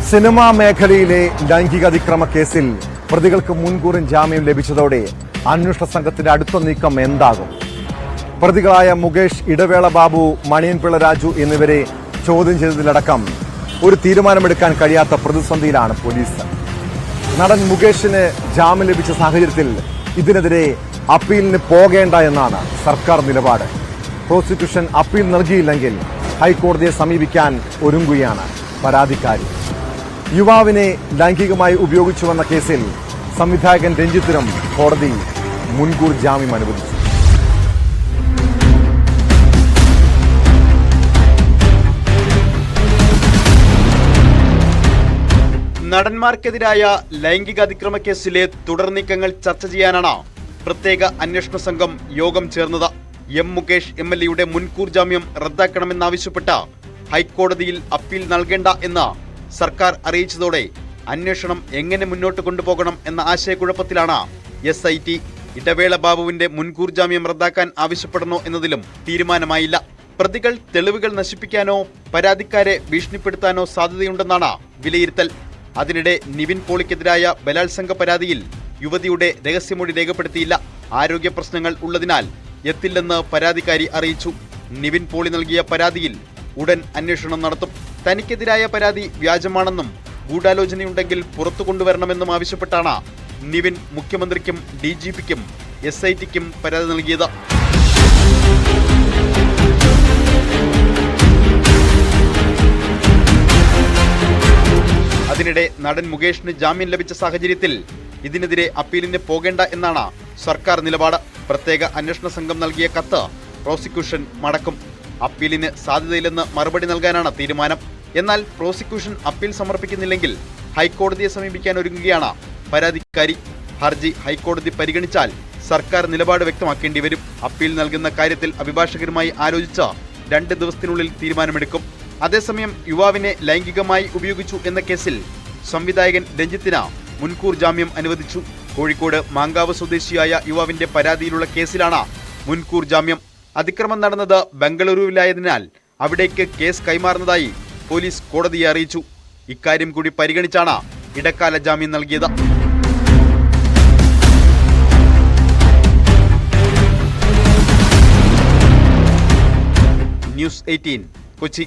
Cinema മേഖലയിലെ ലൈംഗിക അതിക്രമ കേസിൽ പ്രതികൾക്ക് മുൻകൂർ ജാമ്യം ലഭിച്ചതോടെ അന്വേഷണ സംഘത്തിന്റെ അടുത്ത നീക്കം എന്താകും? പ്രതികളായ മുകേഷ്, ഇടവേള ബാബു, മണിയൻപിള്ള രാജു എന്നിവരെ ചോദ്യം ചെയ്തതിലടക്കം ഒരു തീരുമാനമെടുക്കാൻ കഴിയാത്ത പ്രതിസന്ധിയിലാണ് പോലീസ്. നടൻ മുകേഷിന് ജാമ്യം ലഭിച്ച സാഹചര്യത്തിൽ ഇതിനെതിരെ അപ്പീലിന് പോകേണ്ട എന്നാണ് സർക്കാർ നിലപാട്. പ്രോസിക്യൂഷൻ അപ്പീൽ നൽകിയില്ലെങ്കിൽ ഹൈക്കോടതിയെ സമീപിക്കാൻ ഒരുങ്ങുകയാണ് പരാതിക്കാരി. യുവാവിനെ ലൈംഗികമായി ഉപയോഗിച്ചുവെന്ന കേസിൽ സംവിധായകൻ രഞ്ജിത്തിനും കോടതി മുൻകൂർ ജാമ്യം അനുവദിച്ചു. നടന്മാർക്കെതിരായ ലൈംഗിക അതിക്രമ കേസിലെ തുടർ നീക്കങ്ങൾ ചർച്ച ചെയ്യാനാണ് പ്രത്യേക അന്വേഷണ സംഘം യോഗം ചേർന്നത്. എം മുകേഷ് MLA മുൻകൂർ ജാമ്യം റദ്ദാക്കണമെന്നാവശ്യപ്പെട്ട് ഹൈക്കോടതിയിൽ അപ്പീൽ നൽകേണ്ട എന്ന് സർക്കാർ അറിയിച്ചതോടെ അന്വേഷണം എങ്ങനെ മുന്നോട്ട് കൊണ്ടുപോകണം എന്ന ആശയക്കുഴപ്പത്തിലാണ് SIT. ഇടവേള ബാബുവിന്റെ മുൻകൂർ ജാമ്യം റദ്ദാക്കാൻ ആവശ്യപ്പെടണോ എന്നതിലും തീരുമാനമായില്ല. പ്രതികൾ തെളിവുകൾ നശിപ്പിക്കാനോ പരാതിക്കാരെ ഭീഷണിപ്പെടുത്താനോ സാധ്യതയുണ്ടെന്നാണ് വിലയിരുത്തൽ. അതിനിടെ നിവിൻ പോളിക്കെതിരായ ബലാത്സംഗ പരാതിയിൽ യുവതിയുടെ രഹസ്യമൊഴി രേഖപ്പെടുത്തിയില്ല. ആരോഗ്യ പ്രശ്നങ്ങൾ ഉള്ളതിനാൽ എത്തില്ലെന്ന് പരാതിക്കാരി അറിയിച്ചു. നിവിൻ പോളി നൽകിയ പരാതിയിൽ ഉടൻ അന്വേഷണം നടത്തും. തനിക്കെതിരായ പരാതി വ്യാജമാണെന്നും ഗൂഢാലോചനയുണ്ടെങ്കിൽ പുറത്തു കൊണ്ടുവരണമെന്നും ആവശ്യപ്പെട്ടാണ് നിവിൻ മുഖ്യമന്ത്രിക്കും DGPക്കും SITക്കും പരാതി നൽകിയത്. അതിനിടെ നടൻ മുകേഷിന് ജാമ്യം ലഭിച്ച സാഹചര്യത്തിൽ ഇതിനെതിരെ അപ്പീലിന് പോകേണ്ട എന്നാണ് സർക്കാർ നിലപാട്. പ്രത്യേക അന്വേഷണ സംഘം നൽകിയ കത്ത് പ്രോസിക്യൂഷൻ മടക്കും. അപ്പീലിന് സാധ്യതയില്ലെന്ന് മറുപടി നൽകാനാണ് തീരുമാനം. എന്നാൽ പ്രോസിക്യൂഷൻ അപ്പീൽ സമർപ്പിക്കുന്നില്ലെങ്കിൽ ഹൈക്കോടതിയെ സമീപിക്കാൻ ഒരുങ്ങുകയാണ് പരാതിക്കാരി. ഹർജി ഹൈക്കോടതി പരിഗണിച്ചാൽ സർക്കാർ നിലപാട് വ്യക്തമാക്കേണ്ടി വരും. അപ്പീൽ നൽകുന്ന കാര്യത്തിൽ അഭിഭാഷകരുമായി ആലോചിച്ച് 2 ദിവസത്തിനുള്ളിൽ തീരുമാനമെടുക്കും. അതേസമയം യുവാവിനെ ലൈംഗികമായി ഉപയോഗിച്ചു എന്ന കേസിൽ സംവിധായകൻ രഞ്ജിത്തിന് മുൻകൂർ ജാമ്യം അനുവദിച്ചു. കോഴിക്കോട് മാങ്കാവ് സ്വദേശിയായ യുവാവിന്റെ പരാതിയിലുള്ള കേസിലാണ് മുൻകൂർ ജാമ്യം. അതിക്രമം നടന്നത് ബംഗളൂരുവിലായതിനാൽ അവിടേക്ക് കേസ് കൈമാറുന്നതായി പോലീസ് കോടതിയെ അറിയിച്ചു. ഇക്കാര്യം കൂടി പരിഗണിച്ചാണ് ഇടക്കാല ജാമ്യം നൽകിയത്. ന്യൂസ് 18 കൊച്ചി.